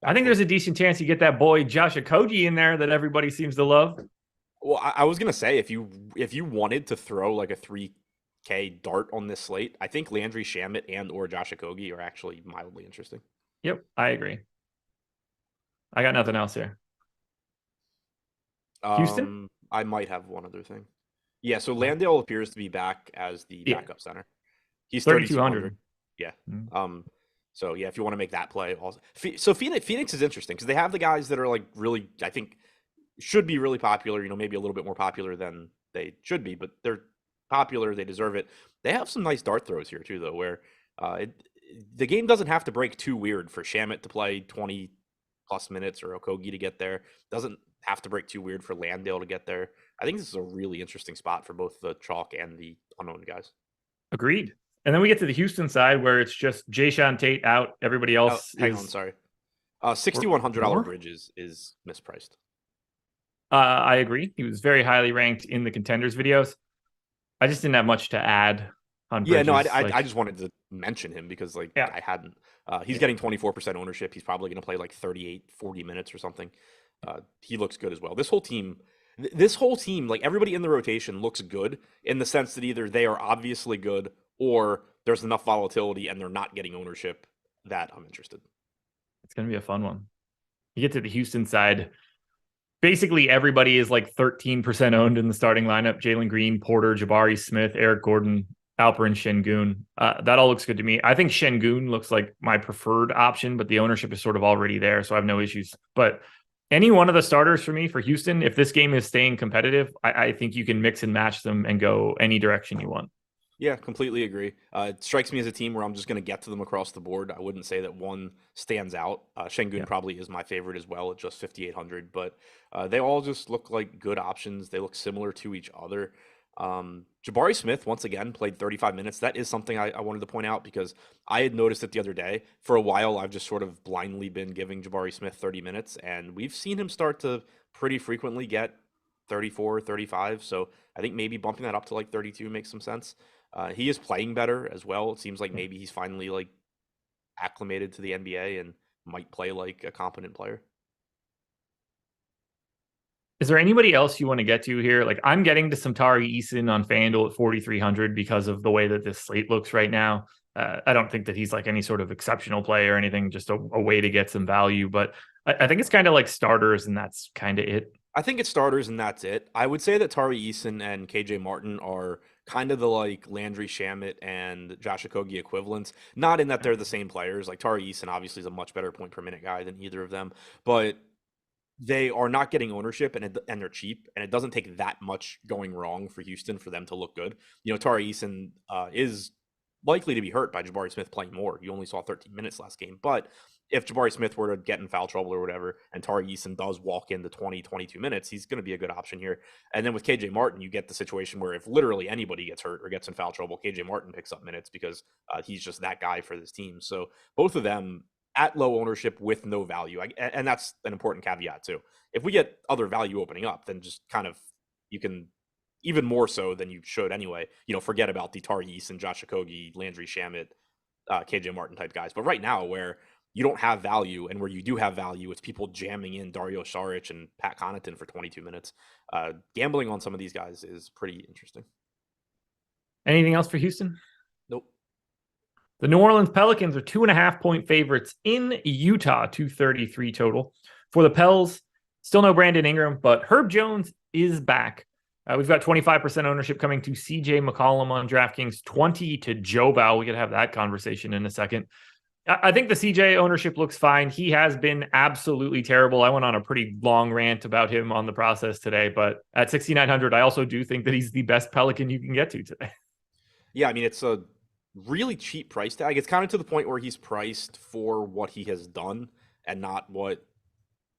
I think there's a decent chance you get that boy Josh Okogie in there that everybody seems to love. Well, I was gonna say if you wanted to throw a 3 dart on this slate. I think Landry Shamet and or Josh Okogie are actually mildly interesting. Yep, I agree. I got nothing else here. Houston? I might have one other thing. Yeah, so Wow. Landale appears to be back as the Yeah, backup center. He's 3,200. 3,200. Yeah. Mm. So yeah, if you want to make that play, also. So Phoenix is interesting because they have the guys that are like really, I think, should be really popular. Maybe a little bit more popular than they should be, but they're popular. They deserve it. They have some nice dart throws here too, though, where the game doesn't have to break too weird for Shamit to play 20 plus minutes or Okogie to get there. Doesn't have to break too weird for Landale to get there. I think this is a really interesting spot for both the chalk and the unknown guys. Agreed. And then we get to the Houston side where it's just Jayshawn Tate out. Everybody Oh, else hang on, is sorry. $6,100 more. bridge is mispriced. I agree. He was very highly ranked in the contenders videos. I just didn't have much to add on Yeah, Bridges. no, I just wanted to mention him because Yeah. I hadn't. He's getting 24% ownership. He's probably going to play like 38, 40 minutes or something. He looks good as well. This whole team, like everybody in the rotation looks good in the sense that either they are obviously good or there's enough volatility and they're not getting ownership that I'm interested. It's going to be a fun one. You get to the Houston side. Basically, everybody is like 13% owned in the starting lineup. Jalen Green, Porter, Jabari Smith, Eric Gordon, Alperen Şengün. That all looks good to me. I think Şengün looks like my preferred option, but the ownership is sort of already there, so I have no issues. But any one of the starters for me for Houston, if this game is staying competitive, I think you can mix and match them and go any direction you want. Yeah, completely agree. It strikes me as a team where I'm just going to get to them across the board. I wouldn't say that one stands out. Şengün probably is my favorite as well at just 5,800, but they all just look like good options. They look similar to each other. Jabari Smith, once again, played 35 minutes. That is something I wanted to point out because I had noticed it the other day. For a while, I've just sort of blindly been giving Jabari Smith 30 minutes, and we've seen him start to pretty frequently get 34, 35. So I think maybe bumping that up to like 32 makes some sense. He is playing better as well. It seems like maybe he's finally like acclimated to the NBA and might play like a competent player. Is there anybody else you want to get to here? Like I'm getting to some Tari Eason on FanDuel at 4,300 because of the way that this slate looks right now. I don't think that he's like any sort of exceptional play or anything, just a way to get some value. But I think it's kind of like starters, and that's kind of it. I think it's starters and that's it. I would say that Tari Eason and KJ Martin are kind of the like Landry Shamet and Josh Okogie equivalents. Not in that they're the same players. Like Tari Eason obviously is a much better point per minute guy than either of them, but they are not getting ownership and they're cheap, and it doesn't take that much going wrong for Houston for them to look good. Tari Eason is likely to be hurt by Jabari Smith playing more. You only saw 13 minutes last game, but if Jabari Smith were to get in foul trouble or whatever, and Tari Eason does walk into 20, 22 minutes, he's going to be a good option here. And then with KJ Martin, you get the situation where if literally anybody gets hurt or gets in foul trouble, KJ Martin picks up minutes because he's just that guy for this team. So both of them at low ownership with no value. And that's an important caveat too. If we get other value opening up, then just kind of, you can, even more so than you should anyway, forget about the Tari Eason, Josh Okogie, Landry Shamet, KJ Martin type guys. But right now where you don't have value and where you do have value, it's people jamming in Dario Saric and Pat Connaughton for 22 minutes. Gambling on some of these guys is pretty interesting. Anything else for Houston? Nope. The New Orleans Pelicans are 2.5-point favorites in Utah, 233 total. For the Pels, still no Brandon Ingram, but Herb Jones is back. We've got 25% ownership coming to CJ McCollum on DraftKings, 20 to Joe Bow. We could have that conversation in a second. I think the CJ ownership looks fine. He has been absolutely terrible. I went on a pretty long rant about him on the process today, but at 6,900, I also do think that he's the best Pelican you can get to today. Yeah, I mean, it's a really cheap price tag. It's kind of to the point where he's priced for what he has done and not what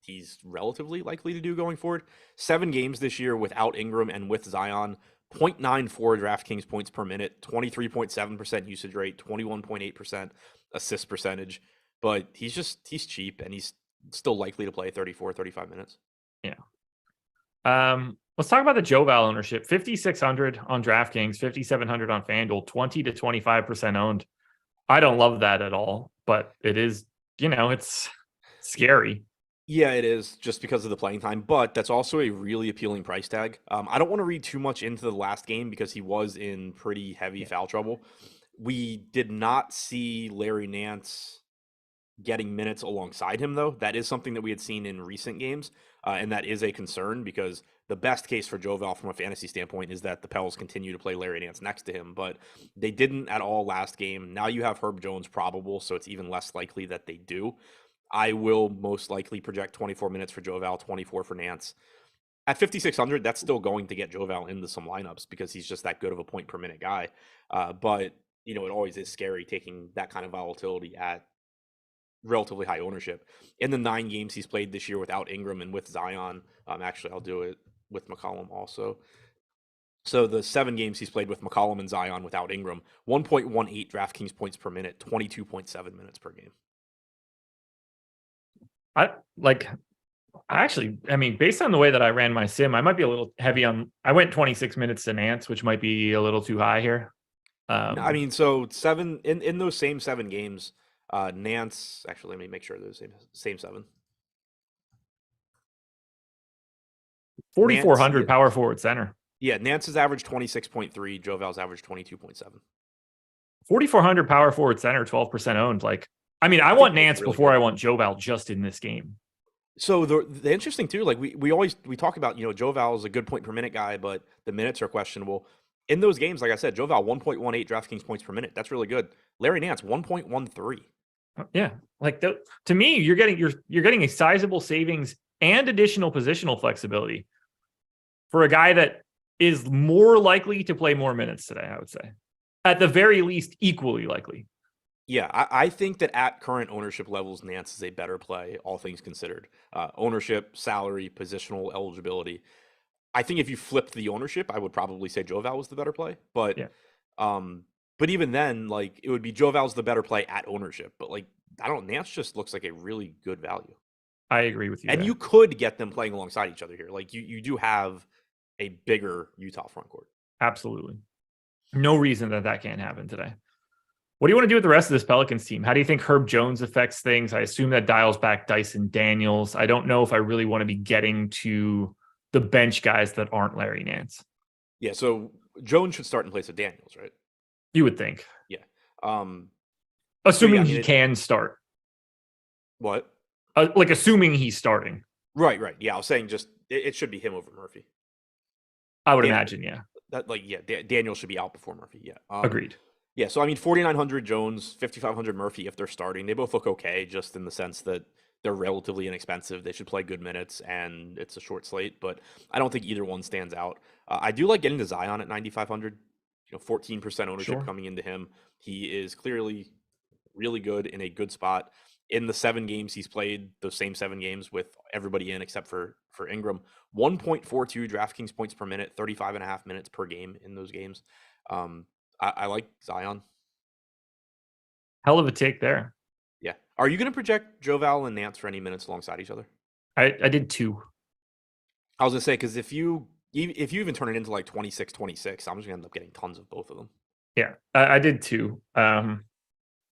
he's relatively likely to do going forward. 7 games this year without Ingram and with Zion, 0.94 DraftKings points per minute, 23.7% usage rate, 21.8% assist percentage. But he's cheap and he's still likely to play 34, 35 minutes. Yeah. Let's talk about the Joe Val ownership. 5,600 on DraftKings, 5,700 on FanDuel, 20 to 25% owned. I don't love that at all, but it is, it's scary. Yeah, it is just because of the playing time, but that's also a really appealing price tag. I don't want to read too much into the last game because he was in pretty heavy Yeah. foul trouble. We did not see Larry Nance getting minutes alongside him, though. That is something that we had seen in recent games, and that is a concern because the best case for Jovel from a fantasy standpoint is that the Pels continue to play Larry Nance next to him, but they didn't at all last game. Now you have Herb Jones probable, so it's even less likely that they do. I will most likely project 24 minutes for Jovel, 24 for Nance. At 5,600, that's still going to get Jovel into some lineups because he's just that good of a point per minute guy. But, it always is scary taking that kind of volatility at relatively high ownership. In the 9 games he's played this year without Ingram and with Zion, actually, I'll do it with McCollum also. So the 7 games he's played with McCollum and Zion without Ingram, 1.18 DraftKings points per minute, 22.7 minutes per game. I mean, based on the way that I ran my sim, I might be a little heavy on. I went 26 minutes to Nance, which might be a little too high here. I mean, so 7 in those same 7 games, Nance. Actually, let me make sure they're the same 7. 4,400 power forward center. Yeah, Nance's average 26.3, Jovel's average 22.7. 4,400 power forward center, 12% owned. Like, I mean, I want Nance really before good. I want Jovel just in this game. So the interesting too, like we talk about, Jovel is a good point per minute guy, but the minutes are questionable. In those games, like I said, Jovel 1.18 DraftKings points per minute. That's really good. Larry Nance 1.13. Yeah, like to me, you're getting a sizable savings and additional positional flexibility for a guy that is more likely to play more minutes today. I would say, at the very least, equally likely. Yeah, I think that at current ownership levels, Nance is a better play, all things considered. Ownership, salary, positional eligibility. I think if you flipped the ownership, I would probably say Jovel was the better play. But yeah. But even then, like, it would be Jovel's the better play at ownership. But like, I don't. Nance just looks like a really good value. I agree with you. And you could get them playing alongside each other here. Like you do have a bigger Utah front court. Absolutely. No reason that can't happen today. What do you want to do with the rest of this Pelicans team? How do you think Herb Jones affects things? I assume that dials back Dyson Daniels. I don't know if I really want to be getting to the bench guys that aren't Larry Nance. Yeah, so Jones should start in place of Daniels, right? You would think. Yeah. Assuming he can start. What? Like assuming he's starting. Right. Yeah, I was saying just it should be him over Murphy. I would imagine, yeah. Daniel should be out before Murphy, yeah. Agreed. Yeah, so I mean, 4,900 Jones, 5,500 Murphy if they're starting. They both look okay, just in the sense that they're relatively inexpensive. They should play good minutes, and it's a short slate, but I don't think either one stands out. I do like getting to Zion at 9,500. 14% ownership coming into him. He is clearly really good in a good spot. In the 7 games he's played, those same 7 games with everybody in except for Ingram, 1.42 DraftKings points per minute, 35.5 minutes per game in those games. I like Zion. Hell of a take there. Yeah. Are you going to project Jovel and Nance for any minutes alongside each other? I did 2. I was going to say, because if you even turn it into like 26-26, I'm just going to end up getting tons of both of them. Yeah, I did 2.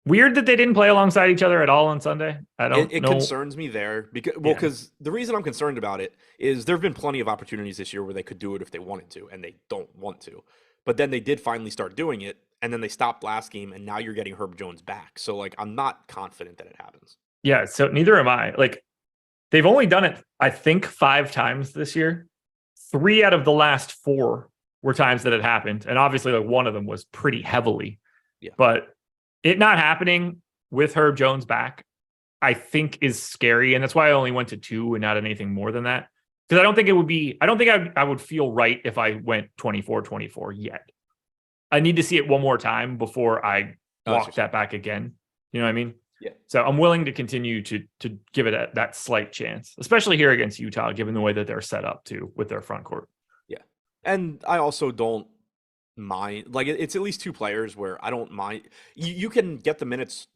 Weird that they didn't play alongside each other at all on Sunday. I don't know. It concerns me there because the reason I'm concerned about it is there have been plenty of opportunities this year where they could do it if they wanted to, and they don't want to. But then they did finally start doing it, and then they stopped last game, and now you're getting Herb Jones back. So, like, I'm not confident that it happens. Yeah, so neither am I. Like, they've only done it, I think, 5 times this year. 3 out of the last 4 were times that it happened. And obviously, like, one of them was pretty heavily. Yeah. But it not happening with Herb Jones back, I think, is scary. And that's why I only went to 2 and not anything more than that. Because I don't think it would be, I don't think I would feel right if I went 24-24 yet. I need to see it one more time before I walk that back again. You know what I mean? Yeah. So I'm willing to continue to give it that slight chance, especially here against Utah, given the way that they're set up too with their front court. Yeah. And I also don't mind, like, it's at least 2 players where I don't mind. You can get the minutes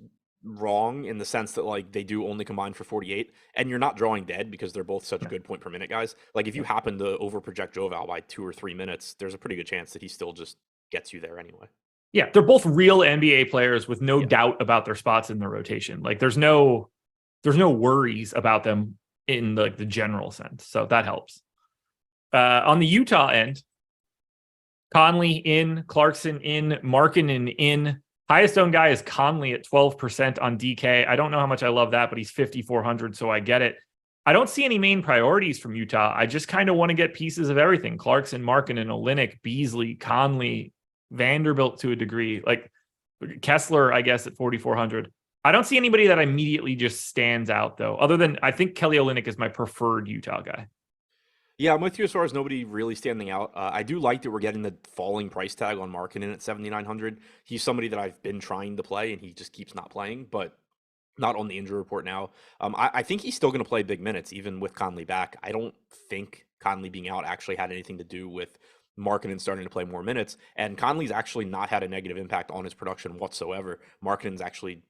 wrong in the sense that, like, they do only combine for 48, and you're not drawing dead because they're both such good point per minute guys. Like, if you happen to over project Jovel by 2 or 3 minutes, there's a pretty good chance that he still just gets you there anyway. Yeah, they're both real NBA players with no doubt about their spots in the rotation. Like, there's no worries about them in like the general sense. So that helps. On the Utah end, Conley in, Clarkson in, Markkanen in. Highest owned guy is Conley at 12% on DK. I don't know how much I love that, but he's 5,400, so I get it. I don't see any main priorities from Utah. I just kind of want to get pieces of everything. Clarkson, Markkanen, Olynyk, Beasley, Conley, Vanderbilt to a degree. Like Kessler, I guess, at 4,400. I don't see anybody that immediately just stands out, though, other than I think Kelly Olynyk is my preferred Utah guy. Yeah, I'm with you as far as nobody really standing out. I do like that we're getting the falling price tag on Markkanen at 7,900. He's somebody that I've been trying to play, and he just keeps not playing, but not on the injury report now. I think he's still going to play big minutes, even with Conley back. I don't think Conley being out actually had anything to do with Markkanen starting to play more minutes. And Conley's actually not had a negative impact on his production whatsoever. Markkanen's actually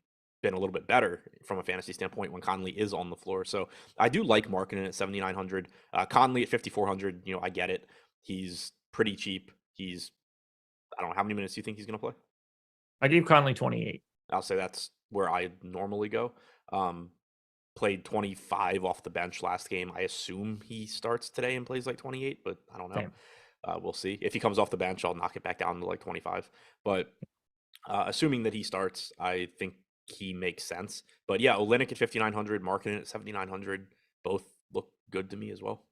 been a little bit better from a fantasy standpoint when Conley is on the floor. So I do like Markkanen at 7,900. Conley at 5,400, I get it. He's pretty cheap. I don't know, how many minutes do you think he's going to play? I gave Conley 28. I'll say that's where I normally go. Played 25 off the bench last game. I assume he starts today and plays like 28, but I don't know. We'll see. If he comes off the bench, I'll knock it back down to like 25. But assuming that he starts, I think he makes sense. But yeah, Olynyk at 5,900, Markkanen at 7,900, both look good to me as well.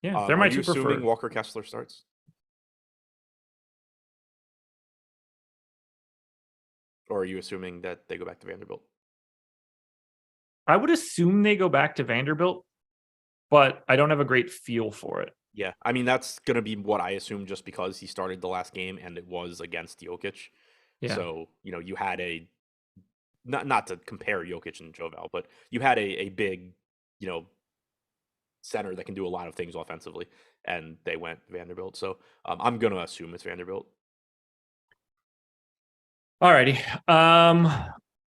Yeah, they're my two preferred. Assuming Walker Kessler starts? Or are you assuming that they go back to Vanderbilt? I would assume they go back to Vanderbilt, but I don't have a great feel for it. Yeah, I mean, that's going to be what I assume just because he started the last game and it was against Jokic. Yeah. So, you had not to compare Jokic and Jovel, but you had a big, center that can do a lot of things offensively, and they went Vanderbilt. So I'm going to assume it's Vanderbilt. All righty.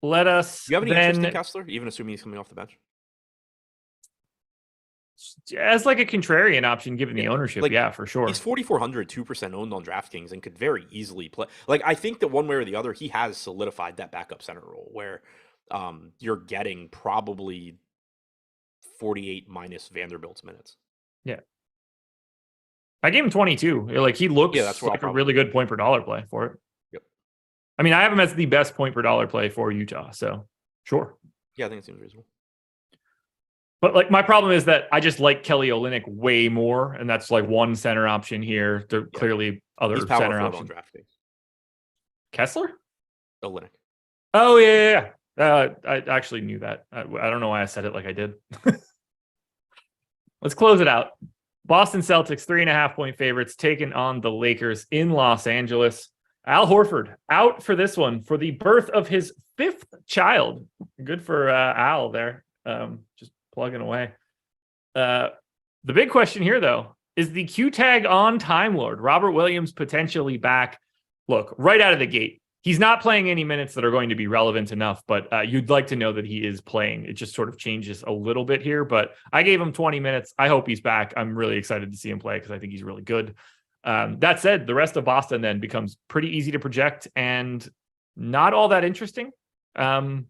Let us. Do you have any interest in Kessler, even assuming he's coming off the bench? As like a contrarian option, given the ownership, yeah, for sure. He's 4,400, 2% owned on DraftKings, and could very easily play. Like, I think that one way or the other, he has solidified that backup center role where you're getting probably 48 minus Vanderbilt's minutes. Yeah. I gave him 22. Like, he looks like a really good point per dollar play for it. Yep. I mean, I have him as the best point per dollar play for Utah, so sure. Yeah, I think it seems reasonable. But like my problem is that I just like Kelly Olynyk way more, and that's like one center option here. There are clearly other center options. On DraftKings. Kessler? Olynyk. Oh yeah. I actually knew that. I don't know why I said it like I did. Let's close it out. Boston Celtics 3.5-point favorites taking on the Lakers in Los Angeles. Al Horford out for this one for the birth of his 5th child. Good for Al there. Just plugging away. The big question here, though, is the Q tag on Time Lord. Robert Williams potentially back. Look, right out of the gate, he's not playing any minutes that are going to be relevant enough, but you'd like to know that he is playing. It just sort of changes a little bit here, but I gave him 20 minutes. I hope he's back. I'm really excited to see him play because I think he's really good. That said, the rest of Boston then becomes pretty easy to project and not all that interesting. Jaylen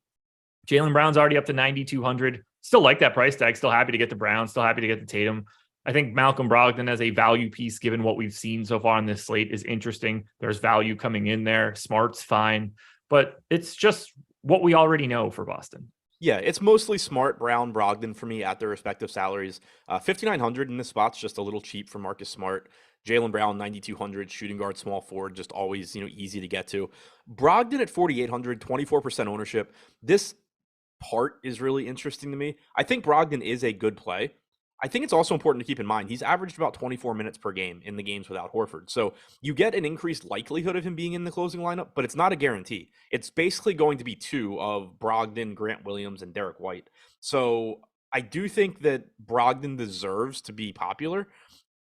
Brown's already up to 9,200. Still like that price tag. Still happy to get the Brown. Still happy to get the Tatum. I think Malcolm Brogdon as a value piece, given what we've seen so far on this slate, is interesting. There's value coming in there. Smart's fine. But it's just what we already know for Boston. Yeah, it's mostly Smart, Brown, Brogdon for me at their respective salaries. 5,900 in this spot's just a little cheap for Marcus Smart. Jaylen Brown, 9,200, shooting guard, small forward, just always, easy to get to. Brogdon at 4,800, 24% ownership. This part is really interesting to me. I think Brogdon is a good play. I think it's also important to keep in mind he's averaged about 24 minutes per game in the games without Horford. So you get an increased likelihood of him being in the closing lineup, but it's not a guarantee. It's basically going to be 2 of Brogdon, Grant Williams, and Derek White. So I do think that Brogdon deserves to be popular.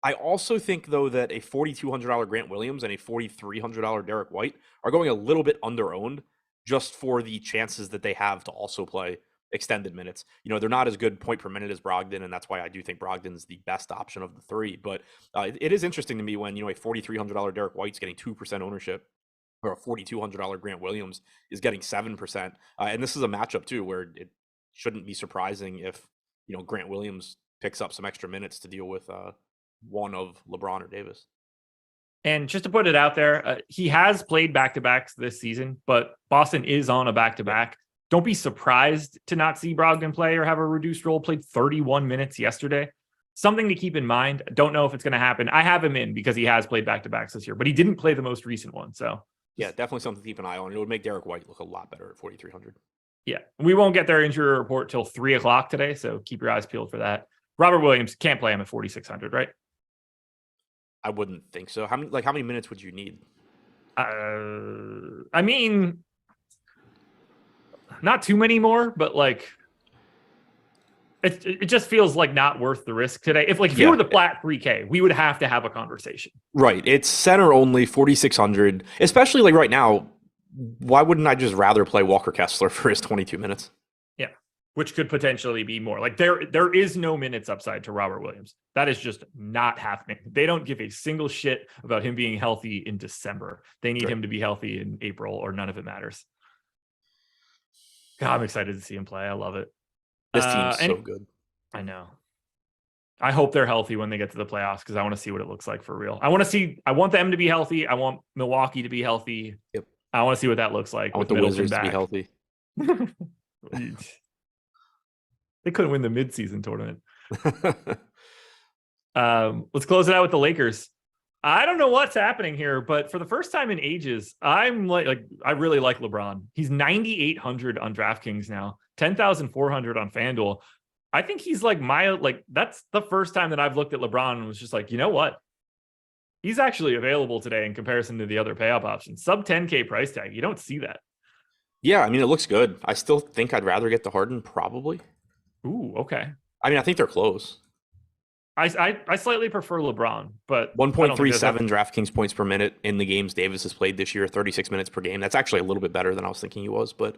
I also think, though, that a $4,200 Grant Williams and a $4,300 Derek White are going a little bit under-owned just for the chances that they have to also play extended minutes. They're not as good point per minute as Brogdon, and that's why I do think Brogdon's the best option of the 3. But it is interesting to me when, a $4,300 Derek White's getting 2% ownership, or a $4,200 Grant Williams is getting 7%. And this is a matchup, too, where it shouldn't be surprising if Grant Williams picks up some extra minutes to deal with one of LeBron or Davis. And just to put it out there, he has played back-to-backs this season, but Boston is on a back-to-back. Don't be surprised to not see Brogdon play or have a reduced role. Played 31 minutes yesterday. Something to keep in mind. Don't know if it's going to happen. I have him in because he has played back-to-backs this year, but he didn't play the most recent one. So yeah, definitely something to keep an eye on. It would make Derek White look a lot better at 4,300. Yeah, we won't get their injury report till 3:00 today, so keep your eyes peeled for that. Robert Williams, can't play him at 4,600, right? I wouldn't think so. How many minutes would you need? I mean, not too many more, but like it just feels like not worth the risk today. If you were the flat 3K, we would have to have a conversation. Right. It's center only, 4,600. Especially like right now, why wouldn't I just rather play Walker Kessler for his 22 minutes? Yeah, which could potentially be more. Like there is no minutes upside to Robert Williams. That is just not happening. They don't give a single shit about him being healthy in December. They need him to be healthy in April or none of it matters. God, I'm excited to see him play. I love it. This team's so good. I know. I hope they're healthy when they get to the playoffs because I want to see what it looks like for real. I want them to be healthy. I want Milwaukee to be healthy. Yep. I want to see what that looks like. I want the Wizards to be healthy. They couldn't win the midseason tournament. Let's close it out with the Lakers. I don't know what's happening here, but for the first time in ages, I'm I really like LeBron. He's 9,800 on DraftKings now, 10,400 on FanDuel. I think he's that's the first time that I've looked at LeBron and was just like, you know what? He's actually available today in comparison to the other payoff options. Sub 10K price tag. You don't see that. Yeah, I mean, it looks good. I still think I'd rather get the Harden, probably. Ooh, okay. I mean, I think they're close. I slightly prefer LeBron, but 1.37 DraftKings points per minute in the games Davis has played this year, 36 minutes per game. That's actually a little bit better than I was thinking he was, but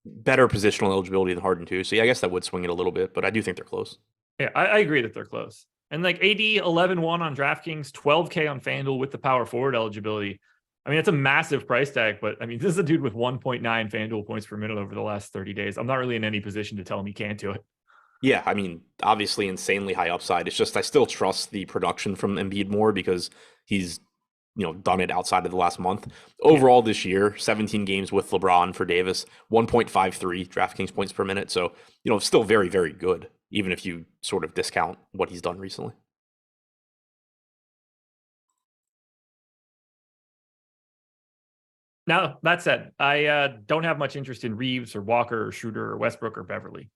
better positional eligibility than Harden too. So yeah, I guess that would swing it a little bit, but I do think they're close. Yeah, I agree that they're close. And AD 11-1 on DraftKings, 12K on FanDuel with the power forward eligibility. I mean, it's a massive price tag, but I mean, this is a dude with 1.9 FanDuel points per minute over the last 30 days. I'm not really in any position to tell him he can't do it. Yeah, I mean, obviously insanely high upside. It's just I still trust the production from Embiid more because he's, done it outside of the last month. Overall this year, 17 games with LeBron for Davis, 1.53 DraftKings points per minute. So, still very, very good, even if you sort of discount what he's done recently. Now, that said, I don't have much interest in Reeves or Walker or Schroeder or Westbrook or Beverly.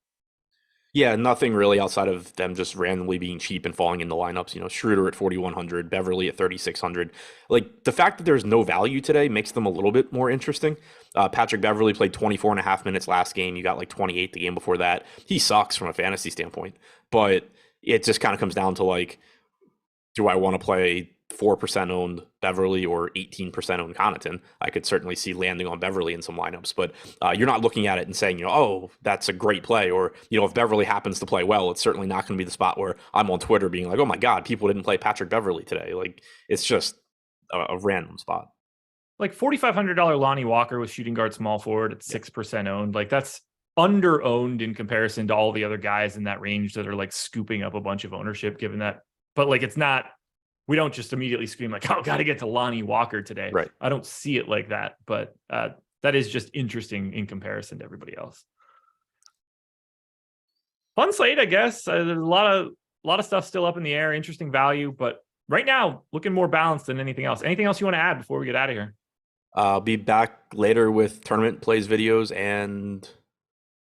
Yeah, nothing really outside of them just randomly being cheap and falling in the lineups. Schroeder at 4,100, Beverly at 3,600. Like, the fact that there's no value today makes them a little bit more interesting. Patrick Beverly played 24 and a half minutes last game. You got 28 the game before that. He sucks from a fantasy standpoint, but it just kind of comes down to do I want to play 4% owned Beverly or 18% owned Connaughton? I could certainly see landing on Beverly in some lineups, but you're not looking at it and saying, oh, that's a great play. Or, if Beverly happens to play well, it's certainly not going to be the spot where I'm on Twitter being like, oh my God, people didn't play Patrick Beverly today. It's just a random spot. $4,500 Lonnie Walker with shooting guard small forward at 6% owned. That's under owned in comparison to all the other guys in that range that are scooping up a bunch of ownership given that. But it's not, we don't just immediately scream oh, got to get to Lonnie Walker today. Right. I don't see it like that, but that is just interesting in comparison to everybody else. Fun slate, I guess. There's a lot of stuff still up in the air, interesting value, but right now looking more balanced than anything else. Anything else you want to add before we get out of here? I'll be back later with tournament plays videos and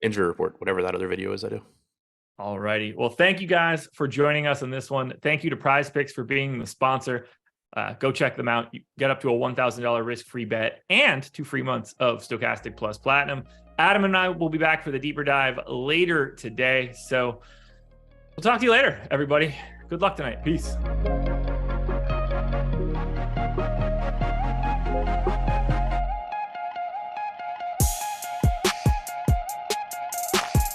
injury report, whatever that other video is I do. All righty. Well, thank you guys for joining us on this one. Thank you to PrizePicks for being the sponsor. Go check them out. You get up to a $1,000 risk-free bet and 2 free months of Stokastic Plus Platinum. Adam and I will be back for the deeper dive later today. So we'll talk to you later, everybody. Good luck tonight. Peace.